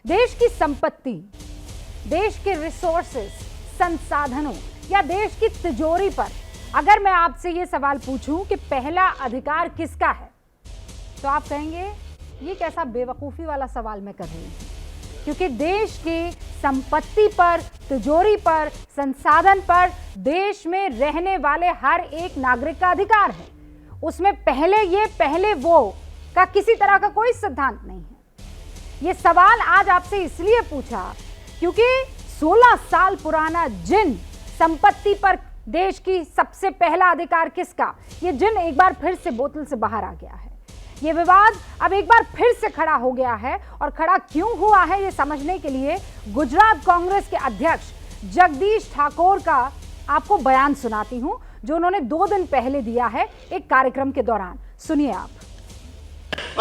देश की संपत्ति, देश के रिसोर्सेस, संसाधनों या देश की तिजोरी पर अगर मैं आपसे ये सवाल पूछूं कि पहला अधिकार किसका है, तो आप कहेंगे ये कैसा बेवकूफ़ी वाला सवाल मैं कर रही हूं। क्योंकि देश की संपत्ति पर, तिजोरी पर, संसाधन पर देश में रहने वाले हर एक नागरिक का अधिकार है। उसमें पहले वो का किसी तरह का कोई सिद्धांत नहीं है। ये सवाल आज आपसे इसलिए पूछा क्योंकि 16 साल पुराना जिन संपत्ति पर देश की सबसे पहला अधिकार किसका, ये जिन एक बार फिर से बोतल से बाहर आ गया है। ये विवाद अब एक बार फिर से खड़ा हो गया है और खड़ा क्यों हुआ है ये समझने के लिए गुजरात कांग्रेस के अध्यक्ष जगदीश ठाकुर का आपको बयान सुनाती हूं, जो उन्होंने 2 दिन पहले दिया है एक कार्यक्रम के दौरान। सुनिए आप।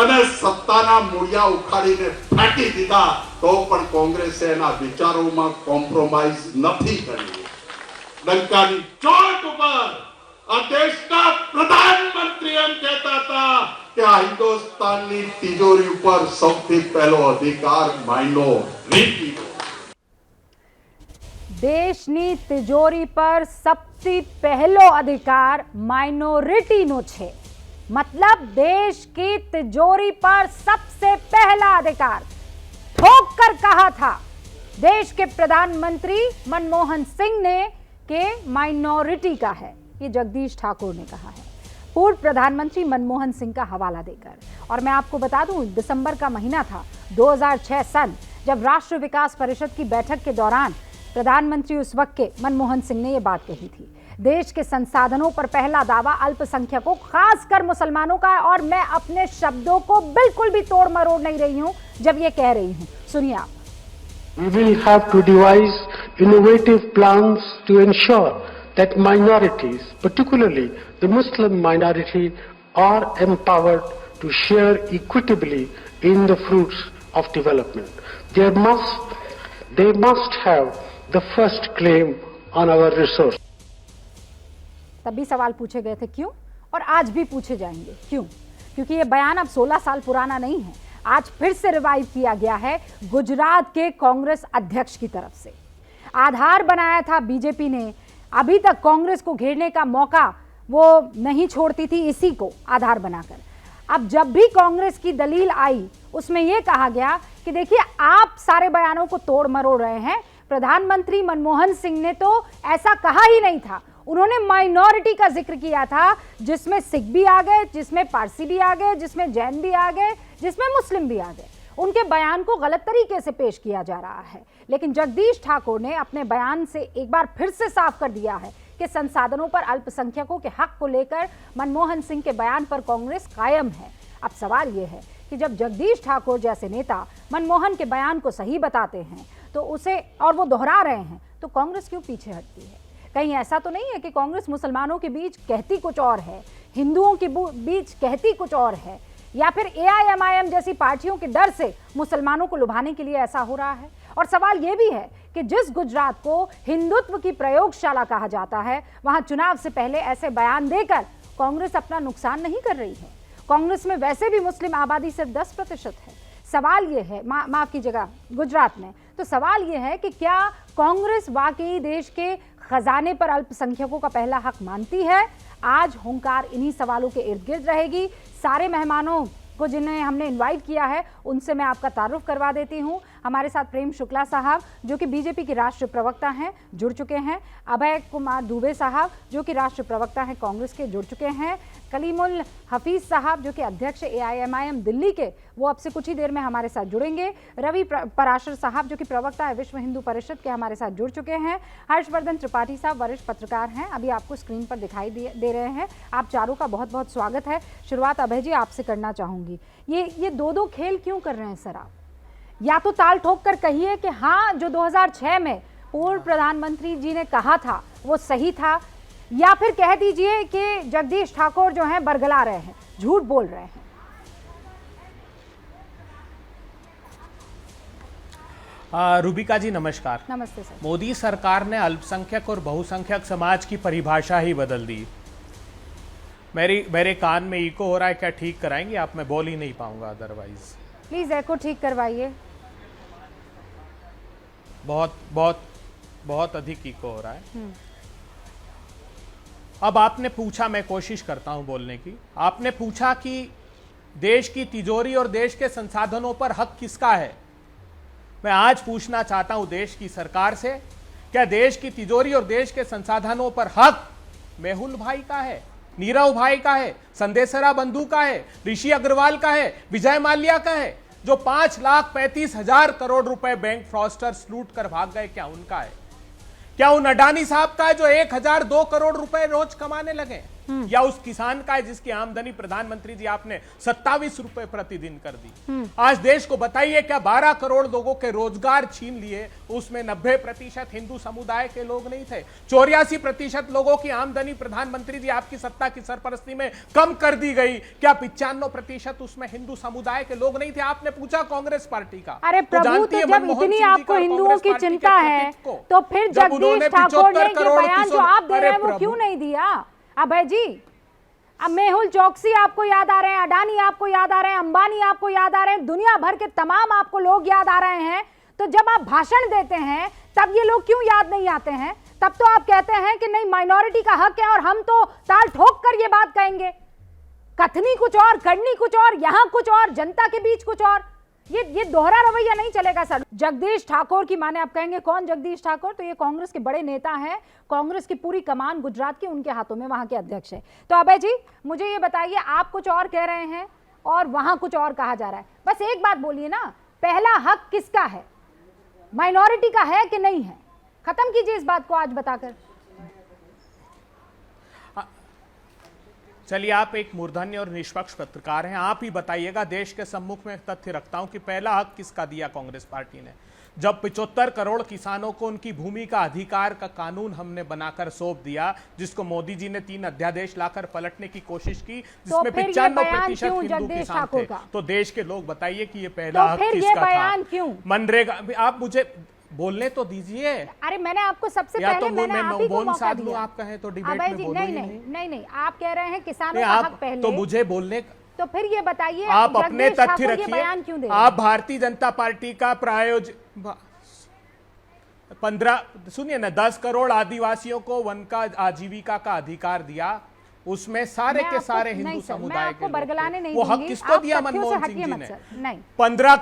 અને સત્તાના મૂળિયા ઉખાડીને ફાટી દીધા તો પણ કોંગ્રેસે એના વિચારોમાં કોમ્પ્રોમાઇઝ નથી કરી। લંકાની ચોટ ઉપર આ દેશના પ્રધાનમંત્રી એમ કહેતા હતા કે આ હિન્દુસ્તાનની તિજોરી ઉપર સૌથી પહેલો અધિકાર માઇનોરિટીનો। દેશની તિજોરી પર સૌથી પહેલો अधिकार माइनॉरिटीનો છે। मतलब देश की तिजोरी पर सबसे पहला अधिकार ठोक कर कहा था देश के प्रधानमंत्री मनमोहन सिंह ने कि माइनॉरिटी का है। ये जगदीश ठाकुर ने कहा है पूर्व प्रधानमंत्री मनमोहन सिंह का हवाला देकर। और मैं आपको बता दूं, दिसंबर का महीना था 2006 सन, जब राष्ट्र विकास परिषद की बैठक के दौरान प्रधानमंत्री उस वक्त के मनमोहन सिंह ने यह बात कही थी। देश के संसाधनों पर पहला दावा अल्पसंख्यकों खासकर मुसलमानों का है। और मैं अपने शब्दों को बिल्कुल भी तोड़ मरोड़ नहीं रही हूं जब ये कह रही हूं। सुनिए आप। We will have to devise innovative plans to ensure that minorities, particularly the Muslim minority, are empowered to share equitably in the fruits of development. They must have the first claim on our resources. तभी सवाल पूछे गए थे क्यों, और आज भी पूछे जाएंगे क्यों। क्योंकि ये बयान अब 16 साल पुराना नहीं है, आज फिर से रिवाइव किया गया है गुजरात के कांग्रेस अध्यक्ष की तरफ से। आधार बनाया था बीजेपी ने, अभी तक कांग्रेस को घेरने का मौका वो नहीं छोड़ती थी इसी को आधार बनाकर। अब जब भी कांग्रेस की दलील आई उसमें यह कहा गया कि देखिए आप सारे बयानों को तोड़ मरोड़ रहे हैं, प्रधानमंत्री मनमोहन सिंह ने तो ऐसा कहा ही नहीं था। उन्होंने माइनॉरिटी का जिक्र किया था जिसमें सिख भी आ गए, जिसमें पारसी भी आ गए, जिसमें जैन भी आ गए, जिसमें मुस्लिम भी आ गए। उनके बयान को गलत तरीके से पेश किया जा रहा है। लेकिन जगदीश ठाकुर ने अपने बयान से एक बार फिर से साफ कर दिया है कि संसाधनों पर अल्पसंख्यकों के हक को लेकर मनमोहन सिंह के बयान पर कांग्रेस कायम है। अब सवाल यह है कि जब जगदीश ठाकुर जैसे नेता मनमोहन के बयान को सही बताते हैं तो उसे, और वो दोहरा रहे हैं, तो कांग्रेस क्यों पीछे हटती है। कहीं ऐसा तो नहीं है कि कांग्रेस मुसलमानों के बीच कहती कुछ और है, हिंदुओं के बीच कहती कुछ और है, या फिर AIMIM जैसी पार्टियों के डर से मुसलमानों को लुभाने के लिए ऐसा हो रहा है। और सवाल यह भी है कि जिस गुजरात को हिंदुत्व की प्रयोगशाला कहा जाता है, वहां चुनाव से पहले ऐसे बयान देकर कांग्रेस अपना नुकसान नहीं कर रही है। कांग्रेस में वैसे भी मुस्लिम आबादी सिर्फ 10% है। सवाल यह है, माफ कीजिएगा, गुजरात में। तो सवाल यह है कि क्या कांग्रेस वाकई देश के खजाने पर अल्पसंख्यकों का पहला हक मानती है। आज हुंकार इन्हीं सवालों के इर्द गिर्द रहेगी। सारे मेहमानों को जिन्हें हमने इनवाइट किया है उनसे मैं आपका तारुफ करवा देती हूं। हमारे साथ प्रेम शुक्ला साहब जो कि बीजेपी के राष्ट्रीय प्रवक्ता हैं, जुड़ चुके हैं। अभय कुमार दुबे साहब जो कि राष्ट्रीय प्रवक्ता हैं कांग्रेस के, जुड़ चुके हैं। कलीमुल हफीज साहब जो कि अध्यक्ष AIMIM दिल्ली के, वो अब से कुछ ही देर में हमारे साथ जुड़ेंगे। रवि पराशर साहब जो कि प्रवक्ता है विश्व हिंदू परिषद के, हमारे साथ जुड़ चुके हैं। हर्षवर्धन त्रिपाठी साहब वरिष्ठ पत्रकार हैं, अभी आपको स्क्रीन पर दिखाई दे रहे हैं। आप चारों का बहुत बहुत स्वागत है। शुरुआत अभय जी आपसे करना चाहूंगी। ये दो खेल क्यों कर रहे हैं सर आप? या तो ताल ठोक कर कहिए कि हाँ, जो 2006 में पूर्व प्रधानमंत्री जी ने कहा था वो सही था, या फिर कह दीजिए कि जगदीश ठाकुर जो हैं बरगला रहे हैं, झूठ बोल रहे हैं। रूबिका जी नमस्कार। नमस्ते सर। मोदी सरकार ने अल्पसंख्यक और बहुसंख्यक समाज की परिभाषा ही बदल दी। मेरे कान में इको हो रहा है, क्या ठीक कराएंगे आप? मैं बोल ही नहीं पाऊंगा अदरवाइज। प्लीज एको ठीक करवाइए। बहुत बहुत बहुत अधिक इको हो रहा है। अब आपने पूछा, मैं कोशिश करता हूं बोलने की, आपने पूछा कि देश की तिजोरी और देश के संसाधनों पर हक किसका है। मैं आज पूछना चाहता हूं देश की सरकार से, क्या देश की तिजोरी और देश के संसाधनों पर हक मेहुल भाई का है, नीरव भाई का है, संदेशरा बंधु का है, ऋषि अग्रवाल का है, विजय माल्या का है, जो 5,35,000 करोड़ रुपए बैंक फ्रॉस्टर्स लूट कर भाग गए, क्या उनका है? क्या उन अडानी साहब का है जो 1,002 करोड़ रुपए रोज कमाने लगे, या उस किसान का है जिसकी आमदनी प्रधानमंत्री जी आपने 27 रुपए प्रतिदिन कर दी? आज देश को बताइए, क्या 12 करोड़ लोगों के रोजगार छीन लिए, उसमें 90% हिंदू समुदाय के लोग नहीं थे? 84% लोगों की आमदनी प्रधानमंत्री जी आपकी सत्ता की सरपरस्ती में कम कर दी गई, क्या 95% उसमें हिंदू समुदाय के लोग नहीं थे? आपने पूछा कांग्रेस पार्टी का। अरे प्रभु, तो जब इतनी आपको हिंदुओं की चिंता है तो फिर जगदीश ठाकुर ने ये बयान जो आप दे रहे हैं वो क्यों नहीं दिया? अभय जी, अब मेहुल चौकसी आपको याद आ रहे हैं, अडानी आपको याद आ रहे हैं, अंबानी आपको याद आ रहे हैं, दुनिया भर के तमाम आपको लोग याद आ रहे हैं, तो जब आप भाषण देते हैं तब ये लोग क्यों याद नहीं आते हैं? तब तो आप कहते हैं कि नहीं, माइनॉरिटी का हक है और हम तो ताल ठोक कर ये बात कहेंगे। कथनी कुछ और, करनी कुछ और, यहां कुछ और, जनता के बीच कुछ और। ये दोहरा रवैया नहीं चलेगा सर। जगदीश ठाकुर की माने आप कहेंगे कौन जगदीश ठाकुर? तो ये कांग्रेस के बड़े नेता हैं, कांग्रेस की पूरी कमान गुजरात की उनके हाथों में, वहां के अध्यक्ष है। तो अभय जी मुझे ये बताइए, आप कुछ और कह रहे हैं और वहां कुछ और कहा जा रहा है, बस एक बात बोलिए ना, पहला हक किसका है? माइनॉरिटी का है कि नहीं है? खत्म कीजिए इस बात को आज बताकर। चलिए, आप एक मूर्धन्य और निष्पक्ष पत्रकार हैं, आप ही बताइएगा, देश के सम्मुख में तथ्य रखता हूं कि पहला हक किसका दिया कांग्रेस पार्टी ने? जब 75 करोड़ किसानों को उनकी भूमि का अधिकार का कानून हमने बनाकर सौंप दिया, जिसको मोदी जी ने 3 अध्यादेश लाकर पलटने की कोशिश की, जिसमें 95% हिंदू किसान थे, तो देश के लोग बताइए कि ये पहला हक किसका था? मनरेगा, आप मुझे बोलने तो दीजिए। अरे मैंने आपको सबसे पहले तो मैंने आप ही को मौका दिया। आप कहें तो डिबेट में बोलूं ही नहीं, आप कह रहे हैं किसानों का हक पहले, तो मुझे बोलने, तो फिर ये बताइए आप अपने तथ्य रखिए। आप भारतीय जनता पार्टी का प्रायोजक 15 सुनिए ना, 10 करोड़ आदिवासियों को वन का आजीविका का अधिकार दिया, उसमें सारे के सारे हिंदू समुदाय के लोग, वो हक किसको दिया? मनमोहन सिंह जी ने। 15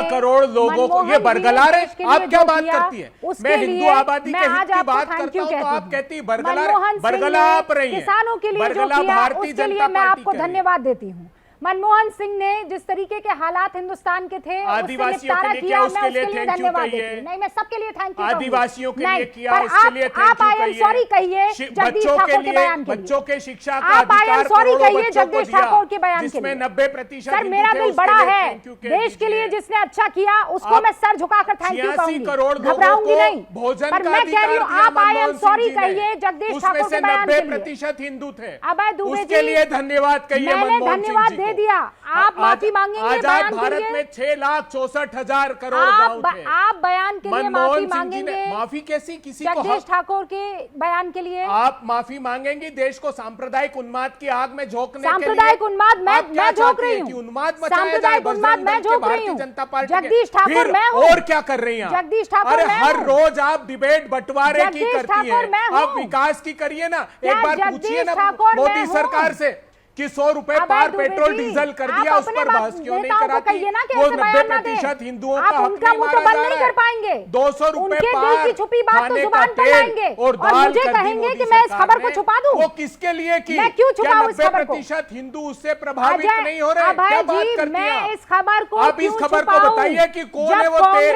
करोड़ लोगों को ये बरगला रहे। आप क्या बात करती है? मैं हिंदू आबादी के हित की बात करता हूं तो आप कहती है बरगला आप रही है। किसानों के लिए जो किया उसके लिए मैं आपको धन्यवाद देती हूँ। मनमोहन सिंह ने जिस तरीके के हालात हिंदुस्तान के थे, आदिवासियों के लिए किया, उसके लिए थैंक यू कहिए। नहीं, मैं सबके लिए थैंक यू। आदिवासियों के लिए किया, उसके लिए आप आई एम सॉरी कहिए जगदीश ठाकुर के बयान के लिए। बच्चों के शिक्षा का आप आई एम सॉरी कहिए जगदीश ठाकुर के बयान के लिए, जिसमें 90% सर मेरा दिल बड़ा है, देश के लिए जिसने अच्छा किया उसको मैं सर झुकाकर थैंक यू कहूंगी, घबराऊंगी नहीं। पर मैं कह रही हूँ, आप आई एम सॉरी कहिए जगदीश ठाकुर के बयान के लिए। 90% हिंदू थे, अभय दुबे जी, उसके लिए धन्यवाद कहिए। मैंने धन्यवाद दे दिया, आप माफी मांगेंगे आजाद भारत में 6,64,000 करोड़ गांव थे। आप बयान के लिए माफी मांगेंगे? माफी कैसी? किसी को जगदीश ठाकुर के बयान के लिए आप माफी मांगेंगे? देश को सांप्रदायिक उन्माद की आग में झोंकने के लिए। सांप्रदायिक उन्माद मैं झोंक रही हूँ, सांप्रदायिक उन्माद मैं झोंक रही हूँ। जनता पार्टी जगदीश ठाकुर मैं हूँ। और क्या कर रही हैं जगदीश ठाकुर? अरे हर रोज आप डिबेट बंटवारे की करती है, आप विकास की करिए ना। एक बार पूछिए ना मोदी सरकार से कि 100 रुपए पार पेट्रोल डीजल कर दिया, उस पर बहस क्यों नहीं कराती? वो 90% हिंदुओं का हक नहीं माना जा रहा है। 200 रुपए पार खाने का तेल और दाल कर दी मोदी सरकार ने। वो किसके लिए की? क्या 90% हिंदू उससे प्रभावित नहीं हो रहे? क्या बात करती हैं आप? इस खबर को बताइए कि कौन है वो तेल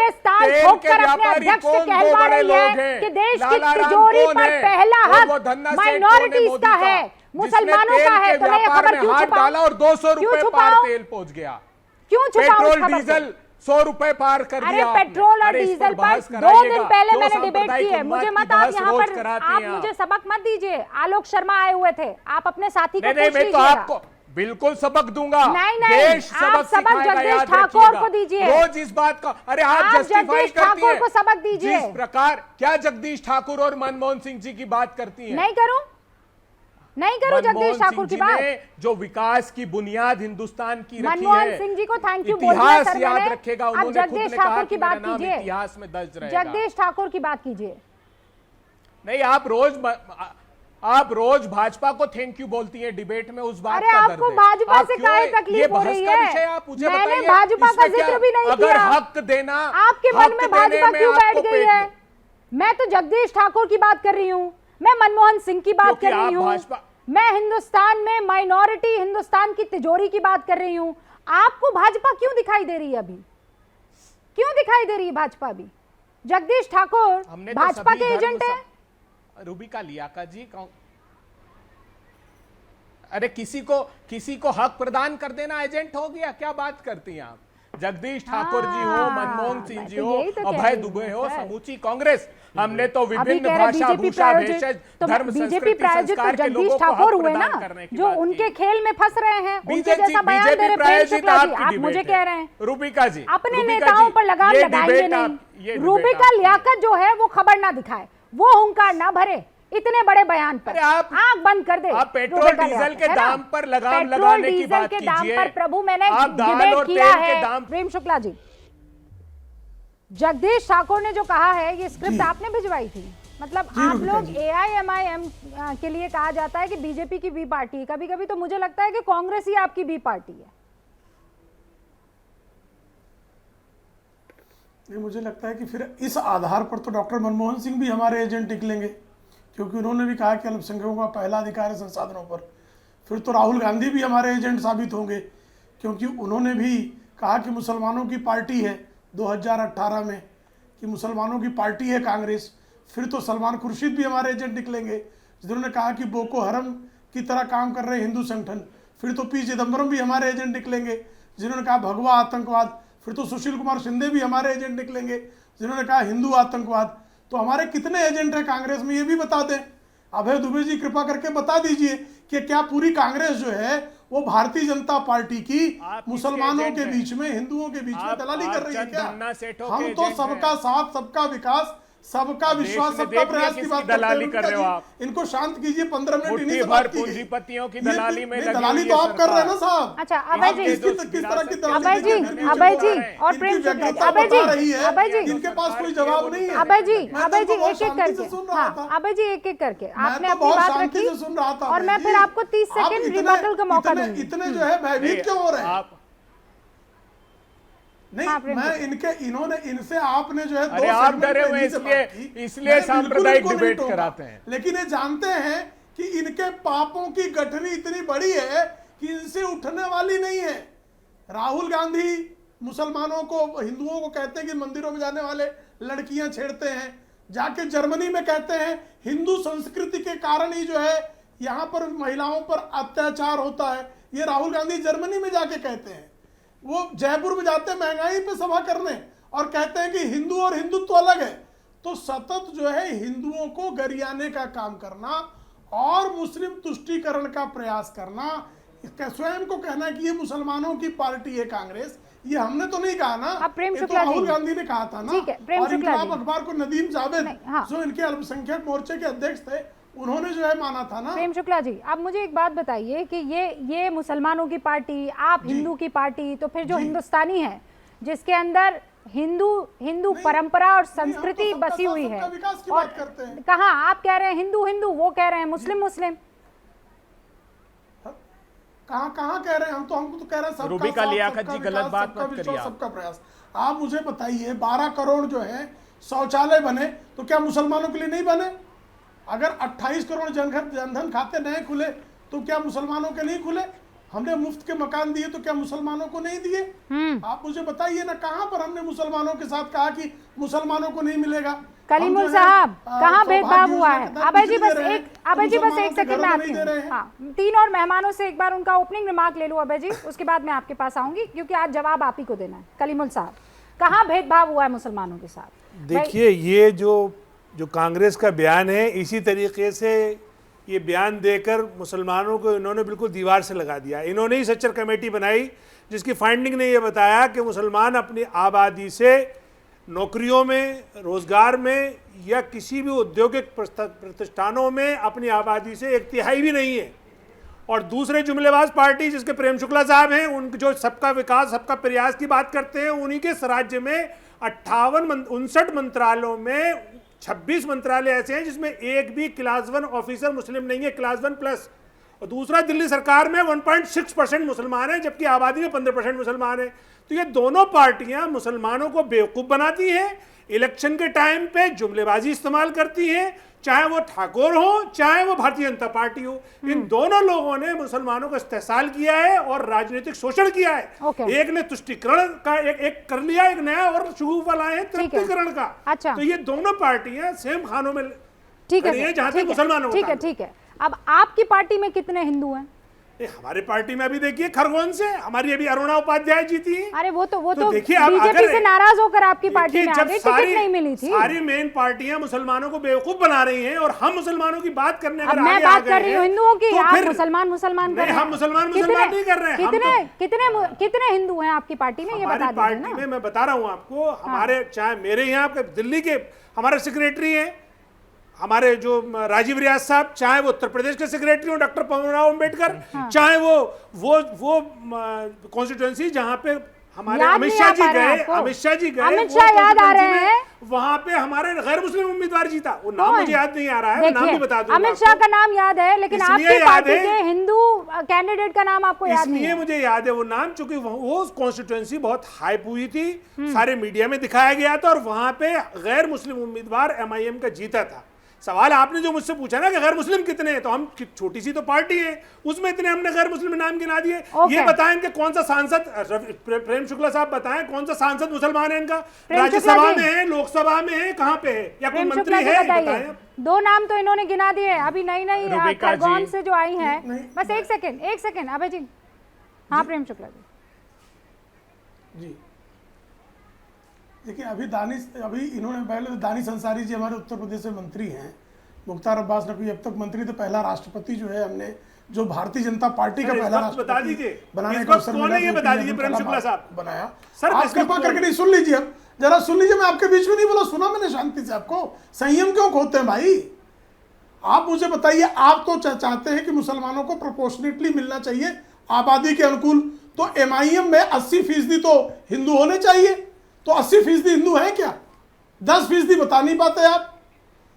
के व्यापारी, कौन वो बड़े लोग हैं? लाला राम कौन है? वो धन्ना सेठ कौन है? मोदी का मुसलमानों का है, तो मैं ये खबर क्यों हाथ डाला और 200 रुपए पार तेल पहुंच गया। क्यों छुपाऊं? पेट्रोल डीजल 100 रुपए पार कर दिया। अरे पेट्रोल और डीजल पर 2 दिन पहले मैंने डिबेट की है, मुझे मत आप यहाँ पर आप मुझे सबक मत दीजिए। आलोक शर्मा आए हुए थे, आप अपने साथी को पूछ मैं तो आपको बिल्कुल सबक दूंगा। नहीं, देश सबक जगदीश ठाकुर को दीजिए रोज इस बात का। अरे आप जस्टिफाई करती हैं, को सबक दीजिए। जिस प्रकार क्या जगदीश ठाकुर और मनमोहन सिंह जी की बात करती हैं? नहीं करूं? नहीं करूं जगदीश मनमोहन ठाकुर सिंह की जी बात। ने जो विकास की बुनियाद हिंदुस्तान की रखी मनमोहन है, सिंह जी को थैंक यू बोल दिया इतिहास सर याद मैंने। रखेगा। अब उन्होंने खुद जगदीश ने कहा ठाकुर कि की मेरा बात नाम कीजिए, इतिहास में दर्ज रहेगा। जगदीश ठाकुर की बात कीजिए। नहीं, आप रोज भाजपा को थैंक यू बोलती हैं डिबेट में, उस बात अरे का दर्द आपको है। भाजपा आप से क्यों काहे ये तकलीफ हो बहस रही का है? विषय आप मुझे मैंने बताइए, भाजपा का इसमें क्या- जिक्र भी नहीं अगर किया। हक देना, आपके मन में हक भाजपा देने में क्यों बैठ आपको गई पेट है? में- मैं तो जगदीश ठाकुर की बात कर रही हूँ, मैं मनमोहन सिंह की बात क्योंकि कर रही आप हूँ, भाजपा- मैं हिंदुस्तान में माइनॉरिटी, हिंदुस्तान की तिजोरी की बात कर रही हूँ। आपको भाजपा क्यों दिखाई दे रही है? अभी क्यों दिखाई दे रही है भाजपा? भी जगदीश ठाकुर हमने तो भाजपा सभी के धर्म एजेंट है। रूबिका लियाकत जी, अरे किसी को हक प्रदान कर देना एजेंट हो गया? क्या बात करती हैं आप? जगदीश ठाकुर जी हो, हाँ, मनमोहन सिंह मैं जी तो हो, यही तो कह अभय रही दुबे हूँ, हो, सर। समूची कांग्रेस, हमने तो अभी विभिन्न कह रहे भाषा, बीजेपी भूषा, प्रायोजित, भेषज, तो धर्म, बीजेपी संस्कृति, प्रायोजित तो संस्कार के जगदीश लोगों को ठाकुर हक हुए प्रदान ना, करने की जो बात उनके की। खेल में फंस रहे हैं, उनके बीजेपी जैसा बयान दे रहे प्रेम प्रायोजित शुक्ला जी। आपकी आप डिबेट मुझे है। कह रहे हैं रूबिका जी, अपने रूबिका नेताओं जी, पर लगाम ये लगाएंगे डिबेट नहीं। ये डिबेट रूबिका आपकी है। लियाकत जो है वो खबर ना दिखाए, वो हुंकार ना भरे इतने बड़े बयान पर। अरे आप- आंख बंद कर दे। आप पेट्रोल रूबिका डीजल लियाकत, के है ना? दाम पर लगाम पेट्रोल लगाने की डीजल बात के दाम कीजिए। पर प्रभु मैंने आप दाल डिबेट और किया तेल के है। दाम- प्रेम शुक्ला जी, जगदीश ठाकुर ने जो कहा है ये स्क्रिप्ट आपने भिजवाई थी? मतलब आप रूबिका लोग जी। AIMIM के लिए कहा जाता है कि बीजेपी की बी पार्टी है, कभी कभी तो मुझे लगता है कि कांग्रेस ही आपकी बी पार्टी है। नहीं, मुझे लगता है कि फिर इस आधार पर तो डॉक्टर मनमोहन सिंह भी हमारे एजेंट निकलेंगे, क्योंकि उन्होंने भी कहा कि अल्पसंख्यकों का पहला अधिकार है संसाधनों पर। फिर तो राहुल गांधी भी हमारे एजेंट साबित होंगे, क्योंकि उन्होंने भी कहा कि मुसलमानों की पार्टी है 2018 में, कि मुसलमानों की पार्टी है कांग्रेस। फिर तो सलमान खुर्शीद भी हमारे एजेंट निकलेंगे, जिन्होंने कहा कि बोको हरम की तरह काम कर रहे हिंदू संगठन। फिर तो पी चिदम्बरम भी हमारे एजेंट निकलेंगे, जिन्होंने कहा भगवा आतंकवाद। फिर तो सुशील कुमार शिंदे भी हमारे एजेंट निकलेंगे, जिन्होंने कहा हिंदू आतंकवाद। तो हमारे कितने एजेंट हैं कांग्रेस में, ये भी बता दें। अभय दुबे जी कृपा करके बता दीजिए कि क्या पूरी कांग्रेस जो है वो भारतीय जनता पार्टी की आप किसके मुसलमानों एजेंट के हैं? बीच में, हिंदुओं के बीच में आप- दलाली आप कर रही है चंद क्या? धन्ना सेठों हम के तो एजेंट सबका हैं। साथ, सबका विकास, सबका देश विश्वास, में सबका देख लिया प्रयास की किसकी बात करते हैं। दलाली कर रहे हो रुबिका आप? जी, इनको शांत कीजिए, 15 मिनट इन्हीं मुट्ठी से भर बात की गई। पूंजीपतियों की ये दलाली में नहीं, लगी दलाली हुई तो है आप कर रहे हैं ना सरकार। साहब। अच्छा आप अभय जी, किस तरह की दलाली अभय जी, करने की अभय कोशिश जी कर रहे हैं? और प्रेम इनकी शुक्ला जी, व्यग्रता अभय जी, बता रही है, अभय जी, इनके पास कोई जवाब नहीं है। अभय जी, मैं अभय तो जी, बहुत एक एक शांति से करके, सुन रहा हाँ था। अभय जी एक एक करके आपने मैं तो अपनी बहुत बात शांति रखी से सुन रहा था और बहन मैं जी। फिर आपको 30 आप सेकंड इतने- रिबटल का मौका इतने- दूंगी। इतने जो है भयभीत क्यों हो रहे हैं? आप नहीं, हाँ, प्रेम मैं जी। इन्होंने इनसे आपने जो है अरे दो आप segment डरे में हुए इन्हीं से इसलिए- बात की। इसलिए मैं बिल्कुल सांप्रदायिक इनको नहीं डिबेट टोका। कराते हैं। लेकिन ये जानते हैं कि इनके पापों की गठरी इतनी बड़ी है कि इनसे उठने वाली नहीं है। राहुल गांधी मुसलमानों को, हिंदुओं को कहते हैं कि मंदिरों में जाने वाले लड़कियां छेड़ते हैं, जाके जर्मनी में कहते हैं हिंदू संस्कृति के कारण ही जो है यहाँ पर महिलाओं पर अत्याचार होता है। ये राहुल गांधी जर्मनी में जाके कहते हैं। वो जयपुर में जाते हैं महंगाई पे सभा करने और कहते हैं कि हिंदू और हिंदुत्व अलग है। तो सतत जो है हिंदुओं को गरियाने का काम करना और मुस्लिम तुष्टीकरण का प्रयास करना, इसका स्वयं को कहना कि ये मुसलमानों की पार्टी है कांग्रेस, ये हमने तो नहीं कहा ना, अब प्रेम ये तो शुक्ला जी। राहुल गांधी ने कहा था ना। ठीक है, प्रेम और शुक्ला इनकलाब जी। अखबार को नदीम जावेद नहीं, हाँ। जो इनके अल्पसंख्यक मोर्चे के अध्यक्ष थे, उन्होंने जो है माना था ना। प्रेम शुक्ला जी, आप मुझे एक बात बताइए कि ये मुसलमानों की पार्टी, आप हिंदू की पार्टी, तो फिर जो हिंदुस्तानी है जिसके अंदर हिंदू परंपरा और संस्कृति सबका बसी साथ, हुई सबका है, विकास की और बात करते हैं। कहाँ आप कह रहे हैं हिंदू, वो कह रहे हैं मुस्लिम। कहाँ कह रहे हैं? हमको तो कह रहे हैं सबका रूबिका साथ, लियाकत सबका जी, गलत विकास, बात सबका मत करिए विश्वास, आप। सबका प्रयास। आप मुझे बताइए 12 करोड़ जो है शौचालय बने तो क्या मुसलमानों के लिए नहीं बने? अगर 28 करोड़ जनधन खाते नए खुले तो क्या मुसलमानों के नहीं खुले? हमने मुफ्त के मकान दिए तो क्या मुसलमानों को नहीं दिए? आप मुझे बताइए ना, कहाँ पर हमने मुसलमानों के साथ कहा कि मुसलमानों को नहीं मिलेगा? कलीमुल हम जो है, साहब, कहाँ भेदभाव हुआ है? सौभाग्य अभय जी योजना बस दे रहे हैं, एक, अभय जी बस मुसलमानों एक के सेकंड घरों में में आती नहीं दे रहे हूँ। हैं। हाँ, 3 और मेहमानों से एक बार उनका ओपनिंग रिमार्क ले लूँ अभय जी, उसके बाद मैं आपके पास आऊंगी क्योंकि आज जवाब आप ही को देना है। कलीमुल साहब, कहाँ भेदभाव हुआ है मुसलमानों के साथ? देखिए, ये जो कांग्रेस का बयान है, इसी तरीके से ये बयान देकर मुसलमानों को इन्होंने बिल्कुल दीवार से लगा दिया। इन्होंने ही सच्चर कमेटी बनाई जिसकी फाइंडिंग ने ये बताया कि मुसलमान अपनी आबादी से नौकरियों में, रोजगार में या किसी भी औद्योगिक प्रतिष्ठानों में अपनी आबादी से 1/3 भी नहीं है। और दूसरे जुमलेबाज पार्टी जिसके प्रेम शुक्ला साहब हैं, उन जो सबका विकास सबका प्रयास की बात करते हैं, उन्हीं के राज्य में 59 मंत्रालयों में 26 मंत्रालय ऐसे हैं जिसमें एक भी क्लास 1 ऑफिसर मुस्लिम नहीं है, क्लास 1 प्लस। और दूसरा दिल्ली सरकार में 1.6% मुसलमान हैं जबकि आबादी में 15% मुसलमान है। तो ये दोनों पार्टियां मुसलमानों को बेवकूफ बनाती हैं, इलेक्शन के टाइम पे जुमलेबाजी इस्तेमाल करती हैं, चाहे वो ठाकुर हो चाहे वो भारतीय जनता पार्टी हो। इन दोनों लोगों ने मुसलमानों का इस्तेसाल किया है और राजनीतिक शोषण किया है। एक ने तुष्टिकरण का एक कर लिया, एक नया और शुगुफा लाए हैं तृप्तिकरण का। अच्छा। तो ये दोनों पार्टियां सेम खानों में ठीक खड़ी हैं जहां तक मुसलमानों का ताल्लुक। ठीक है। अब आपकी पार्टी में कितने हिंदू हैं? हमारे पार्टी में अभी देखिए खरगोन से हमारी अभी अरुणा उपाध्याय जीती है। अरे वो तो देखिए अब बीजेपी से नाराज होकर आपकी पार्टी में आ गई, टिकट नहीं मिली थी। सारी मेन पार्टियां मुसलमानों को बेवकूफ बना रही हैं और हम मुसलमानों की बात करने अब मैं बात कर रही हूँ हिंदुओं की, आप मुसलमान कर रहे हैं। हम मुसलमान नहीं कर रहे हैं। कितने हिंदू हैं आपकी पार्टी में, ये बता दीजिए पार्टी में मैं बता रहा हूँ आपको, हमारे चाहे मेरे यहाँ दिल्ली के हमारे सेक्रेटरी हैं, हमारे जो राजीव रियाज साहब, चाहे वो उत्तर प्रदेश के सेक्रेटरी हो डॉक्टर पवनराव अंबेडकर, चाहे वो कॉन्स्टिट्यूएंसी जहां पे हमारे अमित शाह जी गए, अमित शाह याद आ रहे हैं, वहां पे हमारे गैर मुस्लिम उम्मीदवार जीता। वो नाम मुझे याद नहीं आ रहा है, नाम भी बता दूंगा। अमित शाह का नाम याद है, लेकिन आपकी पार्टी के हिंदू कैंडिडेट का नाम आपको याद नहीं है। इसलिए मुझे याद है वो नाम, चूंकि वो कॉन्स्टिट्यूएंसी बहुत हाइप हुई थी, सारे मीडिया में दिखाया गया था और वहां पे गैर मुस्लिम उम्मीदवार MIM का जीता था। सवाल आपने जो मुझसे पूछा ना कि गैर मुस्लिम कितने हैं, तो हम छोटी सी तो पार्टी है, उसमें इतने हमने गैर मुस्लिम नाम गिना दिए। ये बताएं कि कौन सा सांसद, प्रेम शुक्ला साहब बताएं कौन सा सांसद मुसलमान है इनका, राज्यसभा में है, लोकसभा में है, कहाँ पे है, या कोई मंत्री है, बताएं। 2 नाम तो इन्होंने गिना दिए, अभी नई खरगोन से जो आई हैं। बस एक सेकंड अभय जी। हाँ प्रेम शुक्ला जी, देखिए अभी इन्होंने पहले तो दानिश अंसारी जी हमारे उत्तर प्रदेश से मंत्री हैं, मुख्तार अब्बास नकवी अब तक मंत्री थे, पहला राष्ट्रपति जो है हमने जो भारतीय जनता पार्टी का पहला राष्ट्रपति बनाने का अवसर मिला, बता दीजिए प्रेम शुक्ला साहब बनाया। आप कृपा करके नहीं सुन लीजिए, अब जरा सुन लीजिए, मैं आपके बीच में नहीं बोला, सुना मैंने शांति से। आपको संयम क्यों खोते हैं भाई? आप मुझे बताइए, आप तो चाहते हैं कि मुसलमानों को प्रोपोर्शनेटली मिलना चाहिए आबादी के अनुकूल, तो MIM में 80% तो हिंदू होने चाहिए, तो 80% हिंदू हैं क्या? 10% बता नहीं पाते आप।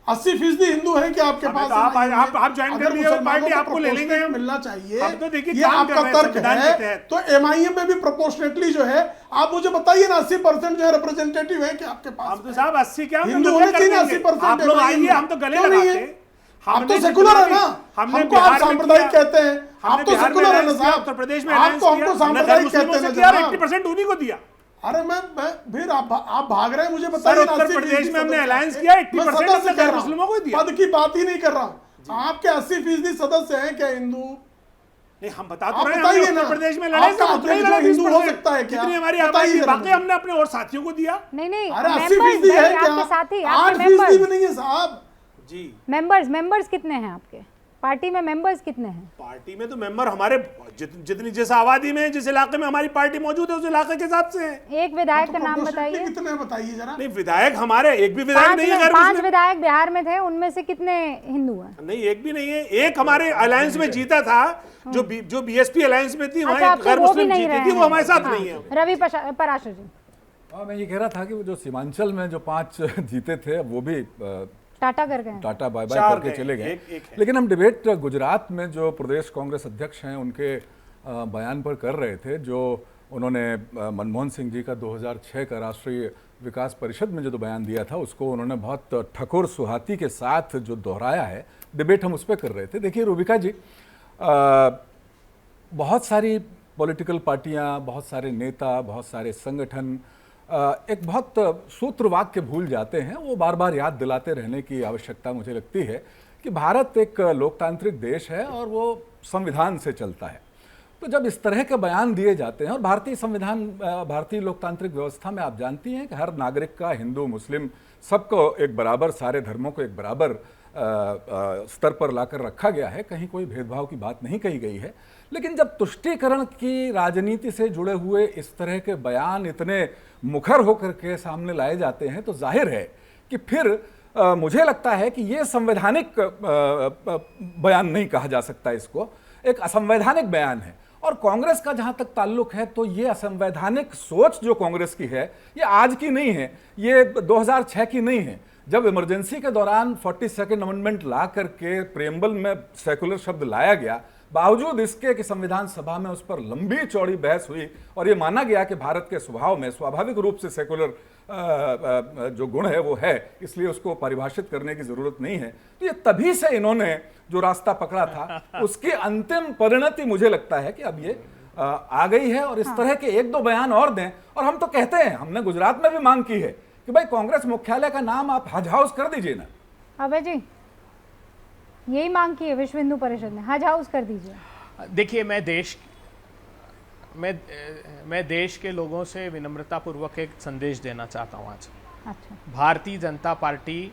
80% हिंदू हैं क्या आपके पास? आप ज्वाइन कर लीजिए पार्टी, आपको ले लेंगे, मिलना चाहिए। अब तो देखिए ये आपका तर्क है, तो MIM में भी प्रोपोर्शनेटली जो है, आप मुझे बताइए ना 80% जो है रिप्रेजेंटेटिव है क्या आपके पास? हम तो साहब 80 क्या हिंदू होने चाहिए ना 80%। आप लोग आइए, हम तो गले लगाते, आप तो सेकुलर है ना, हमको आप सांप्रदायिक कहते हैं, आप तो सेकुलर है ना साहब, उत्तर प्रदेश में आप तो हमको सांप्रदायिक कहते हैं ना। 80% उन्हीं को दिया। अरे मैं फिर आप भाग रहे हैं, मुझे बताइए। उत्तर प्रदेश में हमने अलायंस किया, 80% मुस्लिमों को दिया। पद की बात ही नहीं कर रहा हूं, आपके 80% सदस्य हैं क्या हिंदू? नहीं, हम बता तो रहे हैं, उत्तर प्रदेश में लड़े तो उतना ही लड़ा, हिंदू हो सकता है क्या? जितनी हमारी आबादी, बाकी हमने अपने और साथियों को दिया। नहीं, अरे 80% है क्या? 8% भी नहीं है साहब जी। मेंबर्स कितने हैं आपके पार्टी में? मेंबर्स कितने हैं पार्टी में? तो मेंबर हमारे जितनी जिस आबादी में, जिस इलाके में हमारी पार्टी मौजूद है, उस इलाके के हिसाब से है। एक विधायक का नाम बताइए। कितने बताइए जरा। नहीं, विधायक हमारे एक भी विधायक नहीं है। 5 विधायक बिहार में थे, उनमें से कितने हिंदू हैं? नहीं, एक भी नहीं है। एक हमारे अलायंस में जीता था, जो BSP अलायंस में थी, वहाँ गैर मुस्लिम जीती थी, वो हमारे साथ नहीं है। रवि पराशर जी। मैं ये कह रहा था कि वो जो सीमांचल में जो 5 जीते थे, वो भी टाटा कर गए, टाटा बाय बाय करके चले गए। लेकिन हम डिबेट गुजरात में जो प्रदेश कांग्रेस अध्यक्ष हैं उनके बयान पर कर रहे थे, जो उन्होंने मनमोहन सिंह जी का 2006 का राष्ट्रीय विकास परिषद में जो बयान दिया था, उसको उन्होंने बहुत ठकोर सुहाती के साथ जो दोहराया है। डिबेट हम उस पर कर रहे थे। देखिए रूबिका जी, बहुत सारी पॉलिटिकल पार्टियां, बहुत सारे नेता, बहुत सारे संगठन एक बहुत सूत्र वाक्य भूल जाते हैं। वो बार बार याद दिलाते रहने की आवश्यकता मुझे लगती है कि भारत एक लोकतांत्रिक देश है और वो संविधान से चलता है। तो जब इस तरह के बयान दिए जाते हैं, और भारतीय संविधान, भारतीय लोकतांत्रिक व्यवस्था में आप जानती हैं कि हर नागरिक का, हिंदू मुस्लिम सबको एक बराबर, सारे धर्मों को एक बराबर स्तर पर लाकर रखा गया है, कहीं कोई भेदभाव की बात नहीं कही गई है। लेकिन जब तुष्टीकरण की राजनीति से जुड़े हुए इस तरह के बयान इतने मुखर होकर के सामने लाए जाते हैं तो जाहिर है कि फिर मुझे लगता है कि ये संवैधानिक बयान नहीं कहा जा सकता, इसको एक असंवैधानिक बयान है। और कांग्रेस का जहां तक ताल्लुक है तो ये असंवैधानिक सोच जो कांग्रेस की है ये आज की नहीं है, ये 2006 की नहीं है। जब इमरजेंसी के दौरान 42nd अमेंडमेंट ला करके प्रेम्बल में सेकुलर शब्द लाया गया, बावजूद इसके कि संविधान सभा में उस पर लंबी चौड़ी बहस हुई और ये माना गया कि भारत के स्वभाव में स्वाभाविक रूप से सेकुलर जो गुण है वो है, इसलिए उसको परिभाषित करने की जरूरत नहीं है। तो ये तभी से इन्होंने जो रास्ता पकड़ा था उसकी अंतिम परिणति मुझे लगता है कि अब ये आ गई है। और इस तरह के एक दो बयान और दें। और हम तो कहते हैं, हमने गुजरात में भी मांग की है कि भाई कांग्रेस मुख्यालय का नाम आप हज हाउस कर दीजिए ना। अभय जी, यही मांग की है विश्व हिंदू परिषद ने, हज हाउस कर दीजिए। देखिए, मैं देश के लोगों से विनम्रतापूर्वक एक संदेश देना चाहता हूँ आज। अच्छा, भारतीय जनता पार्टी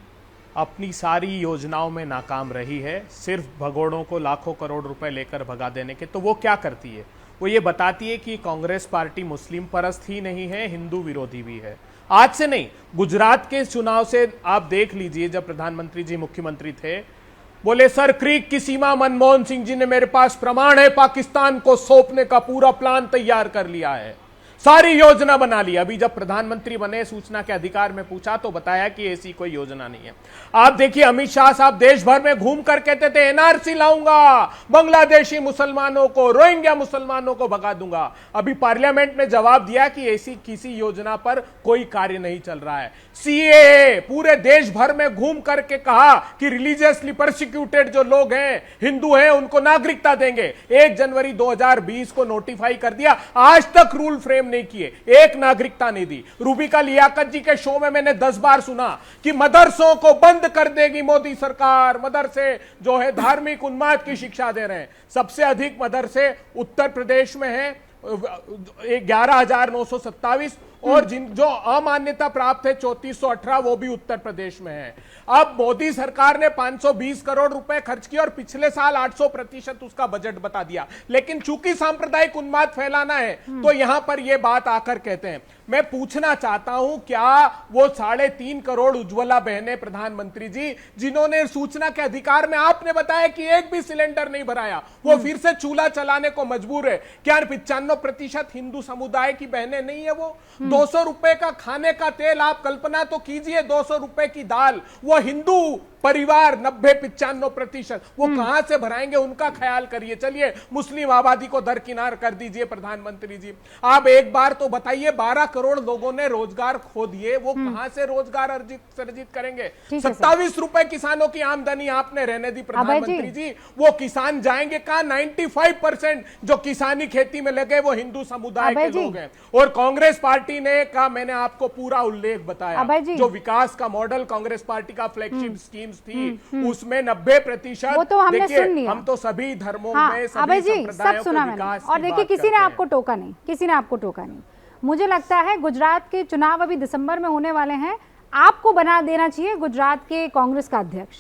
अपनी सारी योजनाओं में नाकाम रही है, सिर्फ भगोड़ों को लाखों करोड़ रुपए लेकर भगा देने के। तो वो क्या करती है, वो ये बताती है कि कांग्रेस पार्टी मुस्लिम परस्त ही नहीं है, हिंदू विरोधी भी है। आज से नहीं, गुजरात के चुनाव से आप देख लीजिए, जब प्रधानमंत्री जी मुख्यमंत्री थे, बोले सर क्रीक की सीमा मनमोहन सिंह जी ने मेरे पास प्रमाण है, पाकिस्तान को सौंपने का पूरा प्लान तैयार कर लिया है, सारी योजना बना ली। अभी जब प्रधानमंत्री बने, सूचना के अधिकार में पूछा तो बताया कि ऐसी कोई योजना नहीं है। आप देखिए, अमित शाह साहब देश भर में घूम कर कहते थे एनआरसी लाऊंगा, बांग्लादेशी मुसलमानों को, रोहिंग्या मुसलमानों को भगा दूंगा। अभी पार्लियामेंट में जवाब दिया कि ऐसी किसी योजना पर कोई कार्य नहीं चल रहा है। सीएए पूरे देश भर में घूम करके कहा कि रिलीजियसली परसिक्यूटेड जो लोग हैं, हिंदू हैं, उनको नागरिकता देंगे। 1 जनवरी 2020 को नोटिफाई कर दिया, आज तक रूल फ्रेम नहीं किए, एक नागरिकता नहीं दी। रूबिका लियाकत जी के शो में मैंने 10 बार सुना कि मदरसों को बंद कर देगी मोदी सरकार, मदरसे जो है धार्मिक उन्माद की शिक्षा दे रहे हैं। सबसे अधिक मदरसे उत्तर प्रदेश में है, 11,927, और जिन जो अमान्यता प्राप्त है 3418, वो भी उत्तर प्रदेश में है। अब मोदी सरकार ने 520 करोड़ रुपए खर्च किए और पिछले साल 800% उसका बजट बता दिया। लेकिन चूंकि सांप्रदायिक उन्माद फैलाना है तो यहां पर यह बात आकर कहते हैं। मैं पूछना चाहता हूं, क्या वो 3.5 करोड़ उज्ज्वला बहनें प्रधानमंत्री जी, जिन्होंने सूचना के अधिकार में आपने बताया कि एक भी सिलेंडर नहीं भराया, वो फिर से चूल्हा चलाने को मजबूर है, क्या 95% हिंदू समुदाय की बहनें नहीं है? वो 200 रुपए का खाने का तेल, आप कल्पना तो कीजिए, 200 रुपए की दाल, वो हिंदू परिवार 90-95% वो कहां से भराएंगे, उनका ख्याल करिए। चलिए, मुस्लिम आबादी को दरकिनार कर दीजिए प्रधानमंत्री जी, आप एक बार तो बताइए, 12 करोड़ लोगों ने रोजगार खो दिए, वो कहां से रोजगार सर्जित करेंगे? 27 रुपए किसानों की आमदनी आपने रहने दी प्रधानमंत्री जी, वो किसान जाएंगे कहां? 95% जो किसानी खेती में लगे वो हिंदू समुदाय के लोग हैं। और कांग्रेस पार्टी ने कहा, मैंने आपको पूरा उल्लेख बताया, जो विकास का मॉडल कांग्रेस पार्टी का फ्लैगशिप स्कीम थी, उसमें 90% वो तो हमने सुन लिया। हम तो सभी धर्मों में, अभय सभी जी, सब सुना मैंने। और देखिए, किसी ने आपको टोका नहीं, किसी ने आपको टोका नहीं। मुझे लगता है गुजरात के चुनाव अभी दिसंबर में होने वाले हैं, आपको बना देना चाहिए गुजरात के कांग्रेस का अध्यक्ष।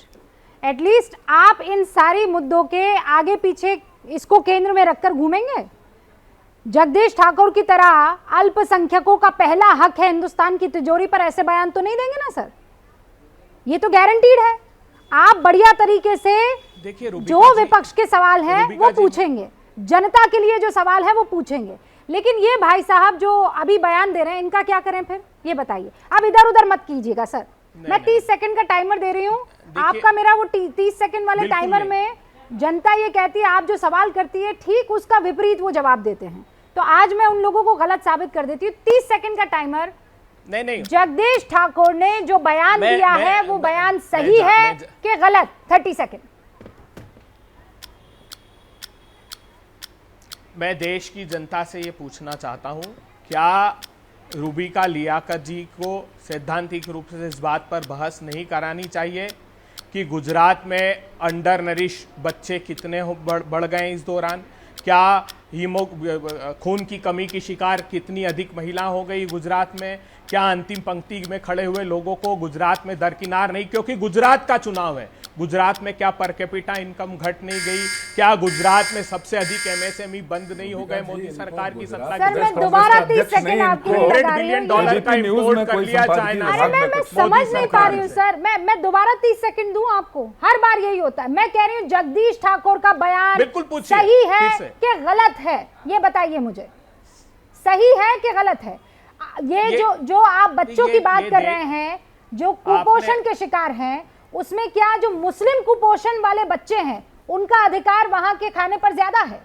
एटलीस्ट आप इन सारी मुद्दों के आगे पीछे इसको केंद्र में रखकर घूमेंगे। जगदीश ठाकुर की तरह अल्पसंख्यकों का पहला हक है हिंदुस्तान की तिजोरी पर, ऐसे बयान तो नहीं देंगे ना सर? ये तो गारंटीड है। आप बढ़िया तरीके से देखिए, जो विपक्ष के सवाल है वो पूछेंगे, जनता के लिए जो सवाल है वो पूछेंगे। लेकिन ये भाई साहब जो अभी बयान दे रहे हैं, इनका क्या करें फिर, ये बताइए। अब इधर उधर मत कीजिएगा सर, मैं 30 सेकंड का टाइमर दे रही हूँ आपका, मेरा वो 30 सेकंड वाले टाइमर में जनता ये कहती है, आप जो सवाल करती है ठीक उसका विपरीत वो जवाब देते हैं, तो आज मैं उन लोगों को गलत साबित कर देती हूँ। 30 सेकंड का टाइमर। नहीं, जगदीश ठाकुर ने जो बयान दिया है वो बयान सही है कि गलत? 30 सेकंड। मैं देश की जनता से ये पूछना चाहता हूं, क्या रूबिका लियाकत जी को सैद्धांतिक रूप से इस बात पर बहस नहीं करानी चाहिए कि गुजरात में अंडर नरिश बच्चे कितने बढ़ गए इस दौरान? क्या खून की कमी की शिकार कितनी अधिक महिला हो गई गुजरात में? क्या अंतिम पंक्ति में खड़े हुए लोगों को गुजरात में दरकिनार नहीं, क्योंकि गुजरात का चुनाव है, गुजरात में क्या पर कैपिटा इनकम घट नहीं गई, क्या गुजरात में सबसे अधिक एमएसएमई बंद नहीं हो गए मोदी सरकार की सत्ता सर के मैं दोबारा 30 सेकंड आपकी नहीं $100 लगा रही बिलियन हूँ। का इंपोर्ट कर लिया चाइना। अरे मैं समझ नहीं पा रही हूँ सर, मैं दोबारा 30 सेकंड दूं आपको, हर बार यही होता है। मैं कह रही हूँ जगदीश ठाकुर का बयान बिल्कुल पूछिए, सही है फिर से। कि गलत है, ये बताइए मुझे, सही है कि गलत है? ये जो आप बच्चों की बात कर रहे हैं जो कुपोषण के शिकार हैं, उसमें क्या जो मुस्लिम कुपोषण वाले बच्चे हैं उनका अधिकार वहां के खाने पर ज्यादा है?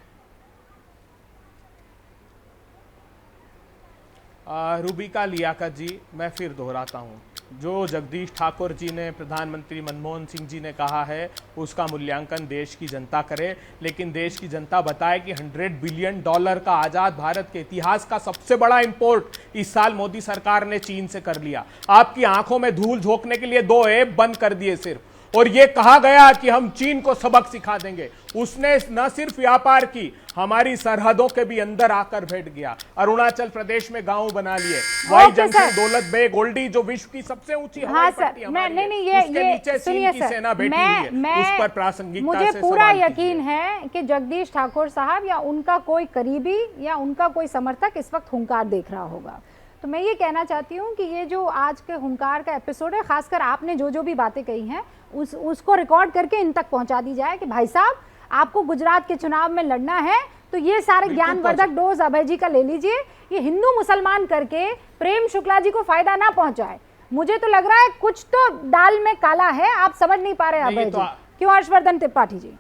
रूबिका लियाकत जी, मैं फिर दोहराता हूं, जो जगदीश ठाकुर जी ने, प्रधानमंत्री मनमोहन सिंह जी ने कहा है उसका मूल्यांकन देश की जनता करे, लेकिन देश की जनता बताए कि $100 बिलियन का आज़ाद भारत के इतिहास का सबसे बड़ा इंपोर्ट इस साल मोदी सरकार ने चीन से कर लिया। आपकी आंखों में धूल झोंकने के लिए 2 ऐप बंद कर दिए सिर्फ, और यह कहा गया कि हम चीन को सबक सिखा देंगे। उसने न सिर्फ व्यापार की, हमारी सरहदों के भी अंदर आकर बैठ गया। अरुणाचल प्रदेश में गांव बना लिए, वाई जंक्शन, दौलत बेग, गोल्डी जो विश्व की सबसे ऊंची हवाई पट्टी हमारी है, उसके नीचे चीन की सेना बैठी हुई है। उस पर प्रासंगिकता मुझे से पूरा सवाल यकीन है कि जगदीश ठाकुर साहब या उनका कोई करीबी या उनका कोई समर्थक इस वक्त हुंकार देख रहा होगा। तो मैं ये कहना चाहती हूँ कि ये जो आज के हुंकार का एपिसोड है, खासकर आपने जो भी बातें कही हैं उसको रिकॉर्ड करके इन तक पहुंचा दी जाए कि भाई साहब आपको गुजरात के चुनाव में लड़ना है तो ये सारे ज्ञानवर्धक डोज अभय जी का ले लीजिए। ये हिंदू मुसलमान करके प्रेम शुक्ला जी को फायदा ना पहुंचाए। मुझे तो लग रहा है कुछ तो दाल में काला है, आप समझ नहीं पा रहे अभय जी। क्यों हर्षवर्धन त्रिपाठी जी,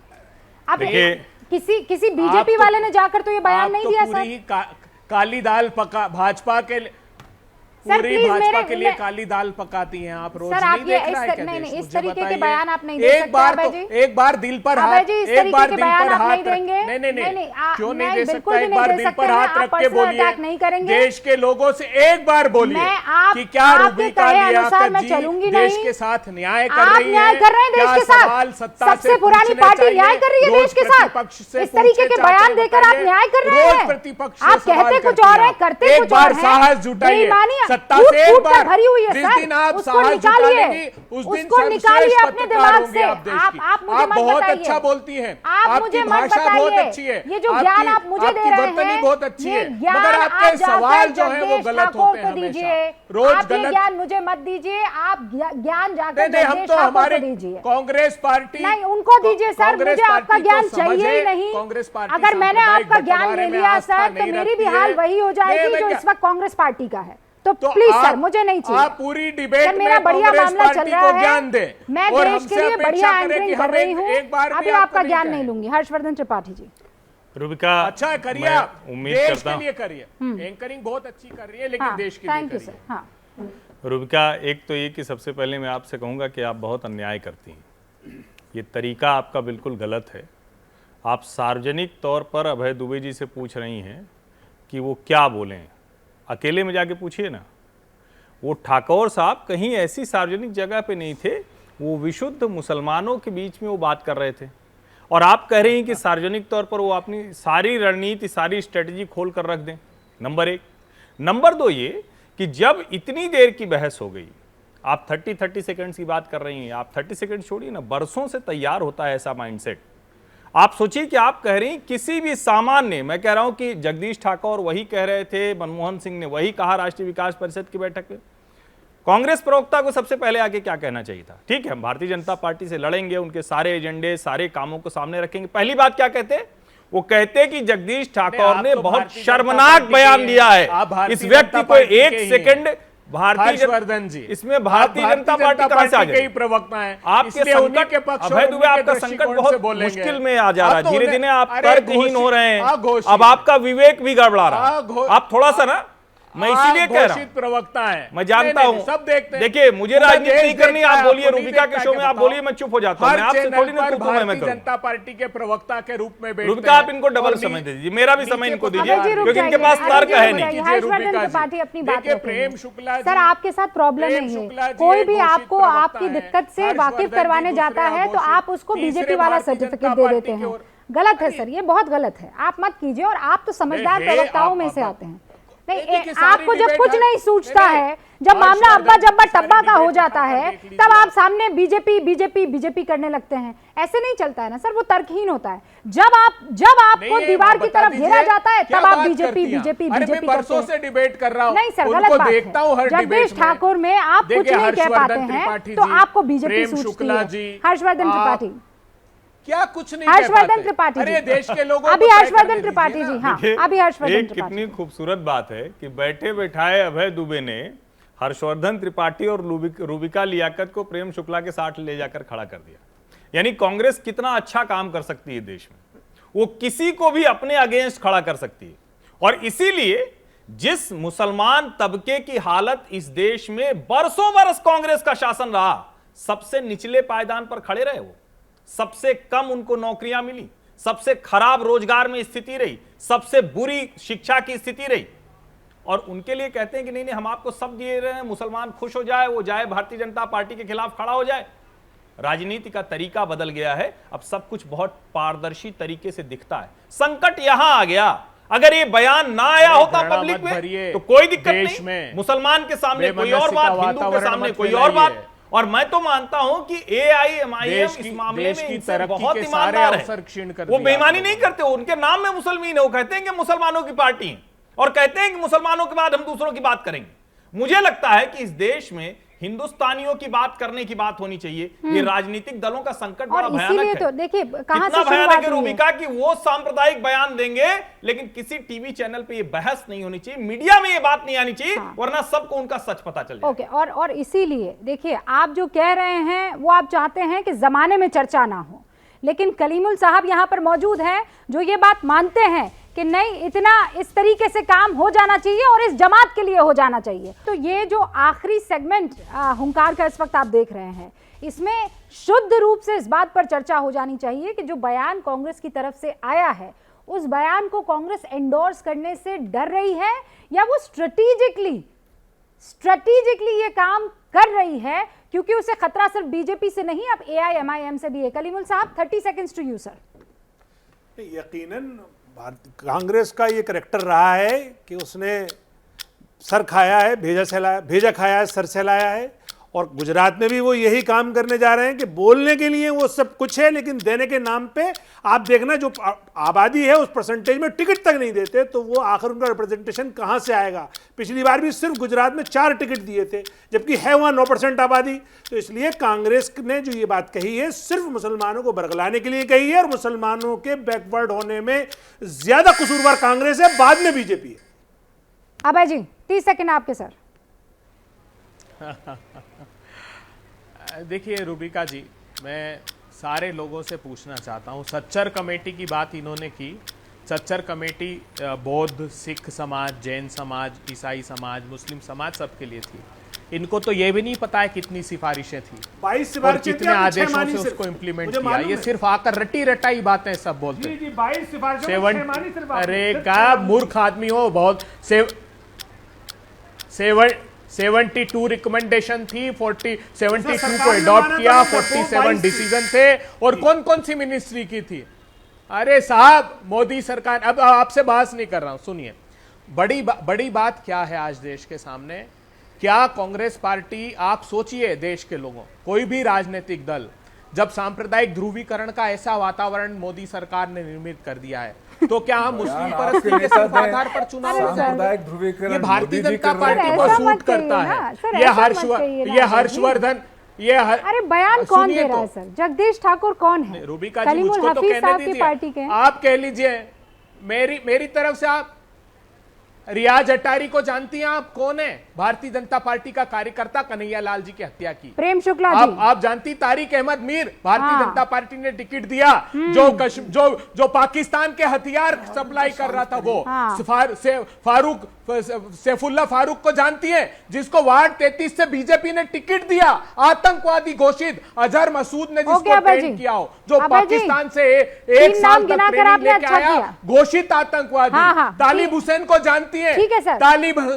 आप किसी बीजेपी वाले ने जाकर तो ये बयान नहीं दिया सर? काली दाल पका भाजपा के पूरी भाजपा के लिए काली दाल पकाती हैं आप रोज। सर, नहीं देख रहा है क्या? नहीं, देश? इस मुझे तरीके के बताइए। बयान आप नहीं दे सकते एक बार अभय तो जी। एक बार दिल पर अभय हाथ, जी, इस एक तरीके बार के दिल बयान पर आप हाथ नहीं देंगे। नहीं, क्यों नहीं दे सकता? बिल्कुल एक बार दिल पर हाथ रख के बोलिए, नहीं करेंगे। देश के लोगों से एक बार बोलिए कि क्या रूबिका लियाकत जी देश के साथ न्याय कर रही है? देश के साथ सबसे पुरानी पार्टी न्याय कर रही है देश के साथ। इस तरीके के बयान देकर आप न्याय कर रहे हैं। प्रतिपक्ष आप कहते कुछ और है, करते कुछ और है। साहस जुटाइए, सत्ता से एक बार भरी हुई है जिस सर, दिन आप उसको साहस निकालिए, जुटाएंगी उस दिन उसको निकालिए सर्वश्रेष्ठ अपने पत्रकार दिमाग होंगे से। आप देश की। आप मुझे मत बहुत बताइए। अच्छा बोलती हैं, आप आपकी मुझे मत भाषा बहुत बताइए। अच्छी है, ये जो ज्ञान आप मुझे दे आपकी रहे वर्तनी हैं, बहुत अच्छी ये है, ज्ञान मगर आप आपके जाकर सवाल जो है वो जगदीश गलत ठाकुर होते हैं को दीजिए। हमेशा, रोज आप ये गलत। ज्ञान मुझे मत दीजिए, आप ज्ञान जाकर नहीं, हम जगदीश तो ठाकुर हमारे को दीजिए। कांग्रेस पार्टी नहीं, उनको दीजिए सर, कांग्रेस मुझे आपका पार्टी को ज्ञान समझे, चाहिए ही नहीं। कांग्रेस पार्टी अगर मैंने सांप्रदायिक आपका ज्ञान बंटवारे ले में लिया आस्था सर तो नहीं मेरी भी रखती हाल है। वही हो जाएगी जो मैं इस वक्त कांग्रेस पार्टी का है। तो तो प्लीज सर, आप- मुझे नहीं चाहिए। आप पूरी डिबेट सर, मेरा में बढ़िया कांग्रेस मामला चल पार्टी रहा को है, ज्ञान दें मैं और देश हमसे के लिए अपेक्षा बढ़िया करें कि एंकरिंग कर हम रही हूँ। एक बार भी अभी आपको आपका नहीं ज्ञान कहें। नहीं लूंगी। हर्षवर्धन त्रिपाठी जी, रूबिका, अच्छा करिए, मैं आप उम्मीद देश करता के हूँ लिए करिए, एंकरिंग बहुत अच्छी कर रही है, लेकिन देश के लिए थैंक यू करिए। सर। हाँ, रूबिका, एक तो ये कि सबसे पहले मैं आपसे कहूँगा कि आप बहुत अन्याय करती हैं। ये तरीका आपका बिल्कुल गलत है। आप सार्वजनिक तौर पर अभय दुबे जी से पूछ रही हैं कि वो क्या बोलें, अकेले में जाके पूछिए ना। वो ठाकुर साहब कहीं ऐसी सार्वजनिक जगह पे नहीं थे, वो विशुद्ध मुसलमानों के बीच में वो बात कर रहे थे, और आप कह रही हैं कि सार्वजनिक तौर पर वो अपनी सारी रणनीति, सारी स्ट्रेटजी खोल कर रख दें। नंबर 1। नंबर 2 ये कि जब इतनी देर की बहस हो गई, आप 30 सेकंड्स की बात कर रही हैं, आप 30 सेकंड छोड़िए ना, बरसों से तैयार होता है ऐसा माइंडसेट। आप सोचिए कि आप कह रही हैं किसी भी सामान्य, मैं कह रहा हूं कि जगदीश ठाकुर वही कह रहे थे, मनमोहन सिंह ने वही कहा राष्ट्रीय विकास परिषद की बैठक में। कांग्रेस प्रवक्ता को सबसे पहले आके क्या कहना चाहिए था? ठीक है, हम भारतीय जनता पार्टी से लड़ेंगे, उनके सारे एजेंडे, सारे कामों को सामने रखेंगे। पहली बात क्या कहते? वो कहते कि जगदीश ठाकुर ने बहुत शर्मनाक बयान दिया है। इस व्यक्ति को 1 सेकंड हर्षवर्धन जी, इसमें भारतीय जनता पार्टी कहां से आ गई? प्रवक्ता है आपके संकट, अभय दुबे, आपका संकट बहुत मुश्किल में आ जा रहा है। धीरे धीरे आप तर्कहीन हो रहे हैं। अब आपका विवेक भी गड़बड़ा रहा है। आप थोड़ा सा ना, मैं इसीलिए कह रहा हूं, प्रवक्ता है, मैं जानता हूं, सब देखते हैं। देखिए मुझे राजनीति नहीं करनी, आप बोलिए, रूबिका के शो में आप बोलिए, मैं चुप हो जाता हूं। मैं आपसे थोड़ी ना पूछूं, मैं भारतीय जनता पार्टी के प्रवक्ता के रूप में बैठते रूबिका, आप इनको डबल समय दे दीजिए, मेरा भी समय इनको दीजिए, क्योंकि इनके पास तर्क है नहीं। हर्षवर्धन त्रिपाठी अपनी बात प्रेम शुक्ला सर, आपके साथ प्रॉब्लम नहीं है। कोई भी आपको आपकी दिक्कत से वाकिफ करवाने जाता है तो आप उसको बीजेपी वाला सर्टिफिकेट दे देते हैं। गलत है सर, ये बहुत गलत है। आप मत कीजिए, और आप तो समझदार प्रवक्ताओं में से आते हैं। नहीं, आपको जब कुछ नहीं सूझता है, जब मामला अब्बा जब्बा टब्बा का हो जाता है, तब आप सामने बीजेपी करने लगते हैं। ऐसे नहीं चलता है ना सर, वो तर्कहीन होता है। जब आपको दीवार की तरफ घेरा जाता है, तब आप बीजेपी परसों से डिबेट कर रहा हूं। नहीं सर, गलत बात है। जगदीश ठाकुर में आप कुछ नहीं कह पाते हैं तो आपको बीजेपी सूझती है। हर्षवर्धन त्रिपाठी, क्या कुछ नहीं हर्षवर्धन त्रिपाठी, अरे देश के लोगों अभी हर्षवर्धन त्रिपाठी जी, हाँ अभी हर्षवर्धन एक त्रिपाठी। कितनी खूबसूरत बात है कि बैठे बैठाए अभय दुबे ने हर्षवर्धन त्रिपाठी और रूबिका लियाकत को प्रेम शुक्ला के साथ ले जाकर खड़ा कर दिया। यानी कांग्रेस कितना अच्छा काम कर सकती है देश में, वो किसी को भी अपने अगेंस्ट खड़ा कर सकती है। और इसीलिए जिस मुसलमान तबके की हालत इस देश में बरसों बरस कांग्रेस का शासन रहा, सबसे निचले पायदान पर खड़े रहे, वो सबसे कम उनको नौकरियां मिली, सबसे खराब रोजगार में स्थिति रही, सबसे बुरी शिक्षा की स्थिति रही, और उनके लिए कहते हैं कि नहीं हम आपको सब दिए रहे हैं, मुसलमान खुश हो जाए, वो जाए भारतीय जनता पार्टी के खिलाफ खड़ा हो जाए। राजनीति का तरीका बदल गया है, अब सब कुछ बहुत पारदर्शी तरीके से दिखता है। संकट यहां आ गया, अगर ये बयान ना आया होता पब्लिक में तो कोई दिक्कत नहीं, मुसलमान के सामने कोई और बात, हिंदू के सामने कोई और बात। और मैं तो मानता हूं कि AIMIM इस मामले में इनसे बहुत ईमानदार है, वो बेईमानी नहीं करते, उनके नाम में मुसलमान है, वो कहते हैं कि मुसलमानों की पार्टी है और कहते हैं कि मुसलमानों के बाद हम दूसरों की बात करेंगे। मुझे लगता है कि इस देश में हिंदुस्तानियों की बात करने की बात होनी चाहिए। ये राजनीतिक दलों का संकट बड़ा भयानक है। तो देखिए कहां से कितना भयानक है शुरुआत हुई रूबिका की वो सांप्रदायिक बयान देंगे, लेकिन किसी टीवी चैनल पे ये बहस नहीं होनी चाहिए, मीडिया में ये बात नहीं आनी चाहिए, वरना सबको उनका सच पता चल जाए। ओके, और इसीलिए देखिए आप जो कह रहे हैं वो आप चाहते हैं कि जमाने में चर्चा ना हो, लेकिन कलीमुल साहब यहाँ पर मौजूद हैं जो ये बात मानते हैं कि नहीं, इतना इस तरीके से काम हो जाना चाहिए और इस जमात के लिए हो जाना चाहिए। तो ये जो आखिरी सेगमेंट हुंकार का इस वक्त आप देख रहे हैं, इसमें शुद्ध रूप से इस बात पर चर्चा हो जानी चाहिए कि जो बयान कांग्रेस की तरफ से आया है, उस बयान को कांग्रेस एंडोर्स करने से डर रही है या वो स्ट्रेटेजिकली ये काम कर रही है, क्योंकि उसे खतरा सिर्फ बीजेपी से नहीं, अब AIMIM से भी है। कलीमुल साहब 30 सेकंड्स टू यू सर। यकीनन कांग्रेस का ये करैक्टर रहा है कि उसने सर खाया है, भेजा खाया है, सर सहलाया है, और गुजरात में भी वो यही काम करने जा रहे हैं कि बोलने के लिए वो सब कुछ है, लेकिन देने के नाम पे आप देखना जो आबादी है उस परसेंटेज में टिकट तक नहीं देते, तो वो आखिर उनका रिप्रेजेंटेशन कहाँ से आएगा। पिछली बार भी सिर्फ गुजरात में 4 टिकट दिए थे, जबकि है वहाँ 9% आबादी। तो इसलिए कांग्रेस ने जो ये बात कही है सिर्फ मुसलमानों को बरगलाने के लिए कही है, और मुसलमानों के बैकवर्ड होने में ज्यादा कसूरवार कांग्रेस है, बाद में बीजेपी है। अभय जी 30 सेकंड आपके सर। देखिए रूबिका जी, मैं सारे लोगों से पूछना चाहता हूँ, सच्चर कमेटी की बात इन्होंने की। सच्चर कमेटी बौद्ध, सिख समाज, जैन समाज, ईसाई समाज, मुस्लिम समाज सबके लिए थी। इनको तो ये भी नहीं पता है कितनी सिफारिशें थी 22 और कितने आदेशों से उसको इम्प्लीमेंट किया। ये सिर्फ आकर रट्टी रटाई बातें सब बोलते हैं। 22 सिफारिशें, अरे क्या मूर्ख आदमी हो, बहुत 72 रिकमेंडेशन थी, 72 को अडॉप्ट किया, 47 डिसीजन थे, और कौन कौन सी मिनिस्ट्री की थी। अरे साहब, मोदी सरकार, अब आपसे बहस नहीं कर रहा हूं, सुनिए। बड़ी बात क्या है आज देश के सामने? क्या कांग्रेस पार्टी, आप सोचिए देश के लोगों, कोई भी राजनीतिक दल, जब सांप्रदायिक ध्रुवीकरण का ऐसा वातावरण मोदी सरकार ने निर्मित कर दिया है, तो क्या हम मुस्लिम परस्ती के आधार पर चुनाव, ये भारतीय जनता पार्टी को सूट करता है? ये हर्षवर्धन, अरे बयान कौन दे रहा है सर? जगदीश ठाकुर कौन है? रूबिका जी, मुझको तो कहने दीजिए, आप कह लीजिए। मेरी तरफ से आप रियाज अटारी को जानती हैं? आप कौन है? भारतीय जनता पार्टी का कार्यकर्ता, कन्हैया लाल जी की हत्या की। प्रेम शुक्ला जी। आप जानती तारिक अहमद मीर, भारतीय जनता पार्टी ने टिकट दिया, जो पाकिस्तान के हथियार सप्लाई कर रहा था, वो सैफुल्ला फारूक को जानती है, जिसको वार्ड 33 से बीजेपी ने टिकट दिया, आतंकवादी घोषित अजहर मसूद ने जिसको ट्रेन किया हो, जो पाकिस्तान से 1 साल तक ट्रेनिंग लेके आया, घोषित आतंकवादी। तालिब हुसैन को जानती है? ठीक है सर।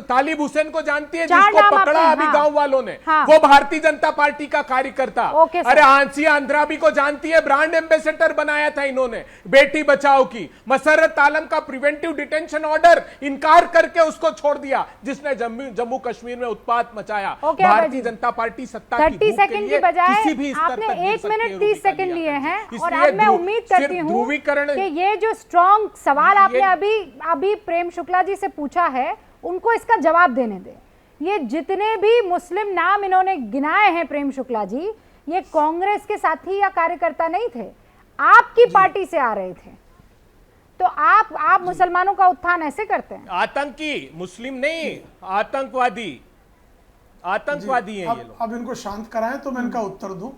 तालिब हुसैन को जानती जानती है 4 जिसको नाम पकड़ा आपने, अभी हाँ। गांव वालों ने, हाँ। वो भारतीय जनता पार्टी का कार्यकर्ता। Okay sir. अरे आंसिया अंद्राबी को जानती है, ब्रांड एम्बेसडर बनाया था इन्होंने बेटी बचाओ की। मसर्रत आलम का प्रिवेंटिव डिटेंशन ऑर्डर इनकार करके उसको छोड़ दिया, जिसने जम्मू कश्मीर में उत्पात मचाया। ओके, भारतीय जनता पार्टी सत्ता की 30 भूख के सेकंड लिए की बजाय किसी भी स्तर आपने तक गिर 1 सकती है मिनट 30 रूबिका सेकंड लिए लियाकत। हैं, और इसलिए अब मैं उम्मीद करती सिर्फ हूँ ध्रुवीकरण कि ये जो स्ट्रॉन्ग सवाल आपने ये- अभी प्रेम शुक्ला जी से पूछा है, उनको इसका जवाब देने दें। ये जितने भी मुस्लिम नाम इन्होंने गिनाए हैं प्रेम शुक्ला जी, ये कांग्रेस के साथी या कार्यकर्ता नहीं थे, आपकी पार्टी से आ रहे थे। तो आप मुसलमानों का उत्थान ऐसे करते हैं? आतंकी, मुस्लिम नहीं, आतंकवादी हैं ये लोग। अब इनको शांत कराएं तो मैं इनका उत्तर दूं,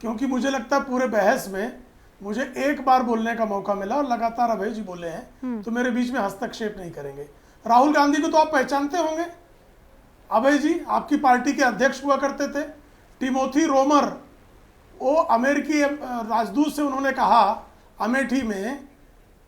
क्योंकि मुझे लगता है पूरे बहस में मुझे एक बार बोलने का मौका मिला और लगातार अभय जी बोले हैं, तो मेरे बीच में हस्तक्षेप नहीं करेंगे। राहुल गांधी को तो आप पहचानते होंगे, अभय जी आपकी पार्टी के अध्यक्ष हुआ करते थे। टिमोथी रोमर, वो अमेरिकी राजदूत से उन्होंने कहा अमेठी में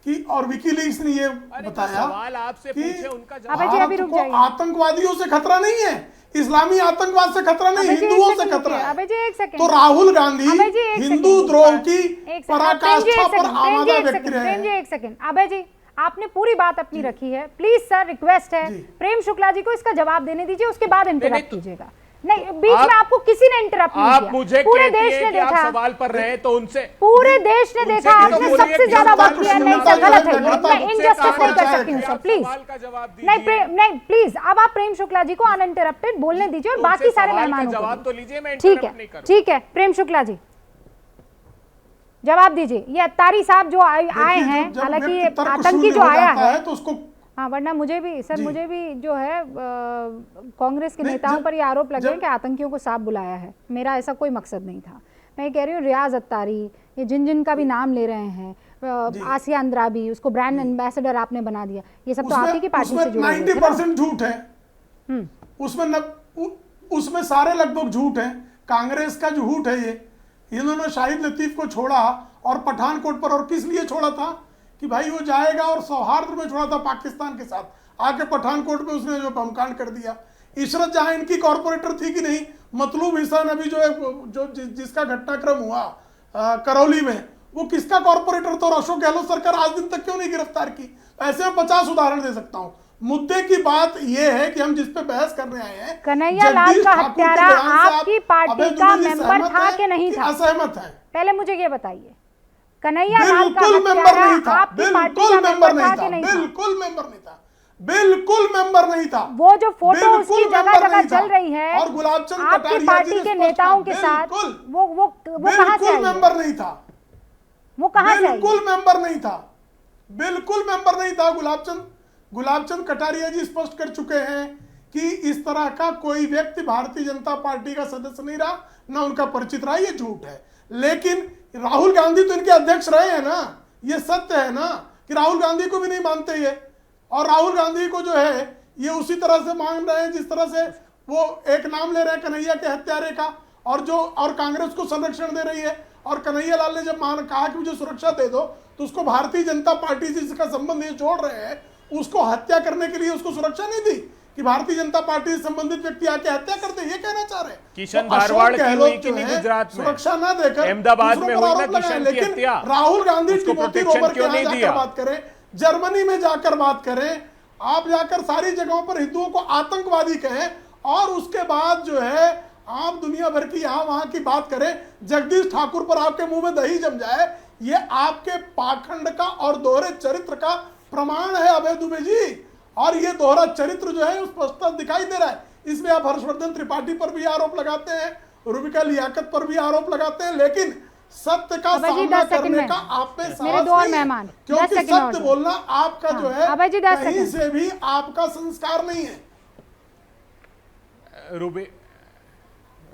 कि, और विकीलीक्स ने ये बताया सवाल आपसे कि पूछे, उनका जवाब। अभय जी अभी रुक भारत को जाइए। आतंकवादियों से खतरा नहीं है, इस्लामी आतंकवाद से खतरा नहीं, अभय जी, हिंदुओं एक से सेकंड खतरा रुकिए। है। अभय जी एक सेकंड। तो राहुल गांधी अभय जी एक हिंदू सेकंड। द्रोह की एक सेकंड। पराकाष्ठा पर आमादा एक व्यक्ति सेकंड, रहे प्रेम जी हैं। एक सेकंड। अभय जी आपने पूरी बात अपनी रखी है, प्लीज सर रिक्वेस्ट है, जी। प्रेम शुक्ला जी को इसका जवाब देने दीजिए, उसके बाद इंटरप्ट तो- कीजिएगा। नहीं, बीच में आपको किसी ने इंटरप्ट नहीं आप किया। मुझे पूरे कहती देश हैं ने कि आप देखा, सवाल पर रहे तो उनसे पूरे देश ने उनसे देखा, भी तो आपने बोलिए सबसे कि ज्यादा जनता बात किया। नहीं जनता सर, गलत है, जनता मैं मुझसे इनजस्टिस नहीं कर कहा सकती हूँ है सर, कि प्लीज। सवाल का जवाब नहीं दीजिए। नहीं प्लीज, अब आप प्रेम शुक्ला जी को अनइंटरप्टेड बोलने दीजिए और उनसे बाकी सारे सवाल का मेहमानों जवाब को तो भी। लीजिए, मैं ठीक इंटरप्ट नहीं है, करूंगा। ठीक है, प्रेम शुक्ला जी जवाब दीजिए। ये अत्तारी साहब जो आए हैं, जब हालांकि ये व्यक्ति तर्क आतंकी शून्य जो हो आया जाता है, तो उसको हाँ, वरना मुझे भी सर, जी। मुझे भी जो है कांग्रेस के नहीं, नेताओं जब- पर ये आरोप लगे जब- हैं कि आतंकियों को साफ बुलाया है। मेरा ऐसा कोई मकसद नहीं था। मैं ये कह रही हूँ, रियाज अत्तारी, ये जिन का भी नाम ले रहे हैं, आसिया अंद्राबी, उसको ब्रांड एम्बेसडर आपने बना दिया, ये सब तो आप ही की पार्टी से जुड़े हुए थे ना? 90% झूठ है, उसमें सारे लगभग झूठ है। कांग्रेस का झूठ है ये। इन्होंने शाहिद लतीफ को छोड़ा और पठानकोट पर, और किस लिए छोड़ा था कि भाई वो जाएगा, और सौहार्द में छोड़ा था पाकिस्तान के साथ। आके पठानकोट में उसने जो बमकांड कर दिया। इशरत जहां इनकी कॉर्पोरेटर थी कि नहीं, मतलूब हिसान अभी जिसका घटनाक्रम हुआ करौली में, वो किसका कॉर्पोरेटर था, और अशोक गहलोत सरकार आज दिन तक क्यों नहीं गिरफ्तार की? ऐसे में 50 उदाहरण दे सकता हूं। मुद्दे की बात यह है कि हम जिस पे बहस करने आए हैं, कन्हैया लाल का हत्यारा आपकी पार्टी का मेंबर था कि नहीं था? असहमत है। पहले मुझे ये बताइए, कन्हैया लाल का बिल्कुल मेंबर हत्यारा नहीं था, आपकी पार्टी बिल्कुल का मेंबर मेंबर था नहीं कि था, नहीं था? बिल्कुल मेंबर नहीं था, बिल्कुल मेंबर नहीं था। वो जो फोटो बिल्कुल उसकी मेंबर जगह जगह नहीं था। चल रही है और गुलाबचंद आपकी कटारिया जी पार्टी ने के स्पष्ट नेताओं के कहा, साथ, बिल्कुल, वो कहां से बिल्कुल आई? मेंबर नहीं था, वो कहां से आई? बिल्कुल मेंबर नहीं था, बिल्कुल मेंबर नहीं था। गुलाबचंद कटारिया जी स्पष्ट कर चुके हैं कि इस तरह का कोई व्यक्ति भारतीय जनता पार्टी का सदस्य नहीं रहा, ना उनका परिचित रहा। ये झूठ है। लेकिन राहुल गांधी तो इनके अध्यक्ष रहे हैं ना, ये सत्य है ना कि राहुल गांधी को भी नहीं मानते ये, और राहुल गांधी को जो है ये उसी तरह से मान रहे हैं जिस तरह से वो एक नाम ले रहे हैं कन्हैया के हत्यारे का, और कांग्रेस को संरक्षण दे रही है। और कन्हैया लाल ने जब कहा कि मुझे सुरक्षा दे दो, तो उसको भारतीय जनता पार्टी से जिसका संबंध ये जोड़ रहे हैं, उसको हत्या करने के लिए उसको सुरक्षा नहीं दी कि भारतीय जनता पार्टी से संबंधित व्यक्ति आके हत्या करते, ये कहना चाह रहे हैं। किशन तो अशोक धारवाड़ की गहलोत हुई कि जो नहीं है, गुजरात में? सुरक्षा ना देकर अहमदाबाद दूसरों में पर हुई ना आरोप लगाए। किशन की लेकिन हत्या। राहुल गांधी उसको टिमोथी protection रोमर क्यों के नहीं यहाँ दिया? जाकर बात करें, जर्मनी में जाकर बात करें, आप जाकर सारी जगहों पर हिंदुओं को आतंकवादी कहें, और उसके बाद जो है आप दुनिया भर की यहाँ वहां की बात करें, जगदीश ठाकुर पर आपके मुंह में दही जम जाए, ये आपके पाखंड का और दोहरे चरित्र का प्रमाण है अभय दुबे जी। और ये दोहरा चरित्र जो है स्पष्ट दिखाई दे रहा है। इसमें आप हर्षवर्धन त्रिपाठी पर भी आरोप लगाते हैं, रूबिका लियाकत पर भी आरोप लगाते हैं, लेकिन सत्य का अभय जी, सामना 10 सेकंड करने में। का आप पे साहस मेरे दो और नहीं है। मेहमान, 10 क्योंकि सेकंड और सत्य दो। बोलना आपका जो है अभय जी, 10 कहीं सेकंड। से भी आपका संस्कार नहीं है।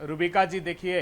रूबिका जी देखिए,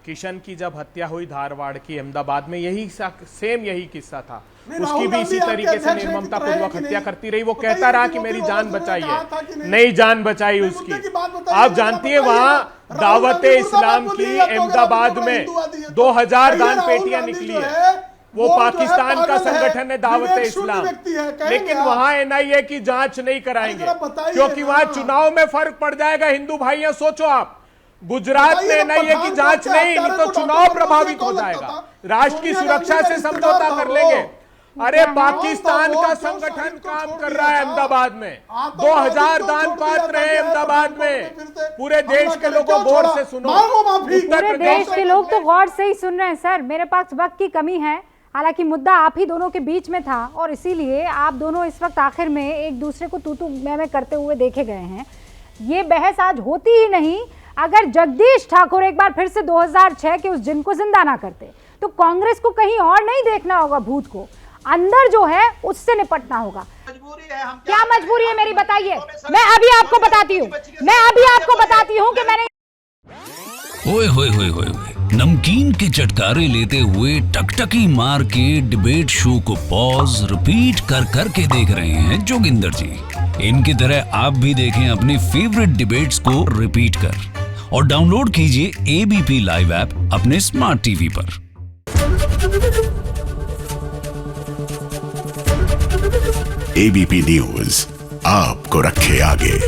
किशन की जब हत्या हुई धारवाड़ की अहमदाबाद में, यही किस्सा था। नहीं, उसकी राहुल भी इसी गांधी तरीके से आपके निर्ममता अध्यक्ष पूर्वक रहे कि हत्या नहीं? करती रही। वो बताइए, कहता रहा कि टिमोथी मेरी रोमर जान ने बचाई कहा था कि है, नहीं? नहीं जान बचाई नहीं, उसकी। मुद्दे की बात बताइए, आप जरा जानती है बताइए वहां ना। दावत राहुल गांधी इस्लाम मुर्दाबाद की बोलिए, या तो अगर अहमदाबाद आप में हिंदुवादी हैं तो। 2000 कहिए दान राहुल पेटियां गांधी निकली जो है। वो जो है पाकिस्तान का पागल है, संगठन है दावत विवेक शून्य इस्लाम, व्यक्ति है, कहेंगे लेकिन आप। वहां एनआईए की जांच नहीं कराएंगे जरा बताइए क्योंकि वहां ना। चुनाव में फर्क पड़ जाएगा। हिंदू भाइयों सोचो आप, गुजरात में बताइए ना, एनआईए की जांच पठानकोट से नहीं तो हत्यारे को चुनाव डॉक्टर प्रभावित मनमोहन हो सिंह को जाएगा, लगता था। राष्ट्र की सोनिया सुरक्षा गांधी से का समझौता रिश्तेदार कर था लेंगे। वो। अरे वो पाकिस्तान वो का जो संगठन शहीद को काम छोड़ कर दिया रहा है था। अहमदाबाद में, आतंकवादी 2000 को दान छोड़ दिया पात्र था है कि अहमदाबाद में। फिर से पूरे देश हमला के करे, लोगों क्यों गौर छोड़ा? से सुनो, मांगो माफी। उत्तर पूरे प्रदेश देश के लोग तो गौर से ही सुन रहे हैं सर। मेरे पास वक्त की कमी है, हालांकि मुद्दा आप ही दोनों के बीच में था और इसीलिए आप दोनों इस वक्त आखिर में एक दूसरे को तू मैं करते हुए देखे गए हैं। ये बहस आज होती ही नहीं अगर जगदीश ठाकुर एक बार फिर से 2006 के उस जिन को जिंदा ना करते। तो कांग्रेस को कहीं और नहीं देखना होगा, भूत को अंदर जो है उससे निपटना होगा। क्या मजबूरी है मेरी, बताइए। मैं अभी आपको बताती हूँ कि मैंने ओए होए होए होए होए, नमकीन के चटकारे लेते हुए टकटकी मार के डिबेट शो को पॉज रिपीट कर करके देख रहे हैं जोगिंदर जी। इनकी तरह आप भी देखें अपनी फेवरेट डिबेट्स को रिपीट कर और डाउनलोड कीजिए एबीपी लाइव ऐप अपने स्मार्ट टीवी पर। एबीपी न्यूज आपको रखे आगे।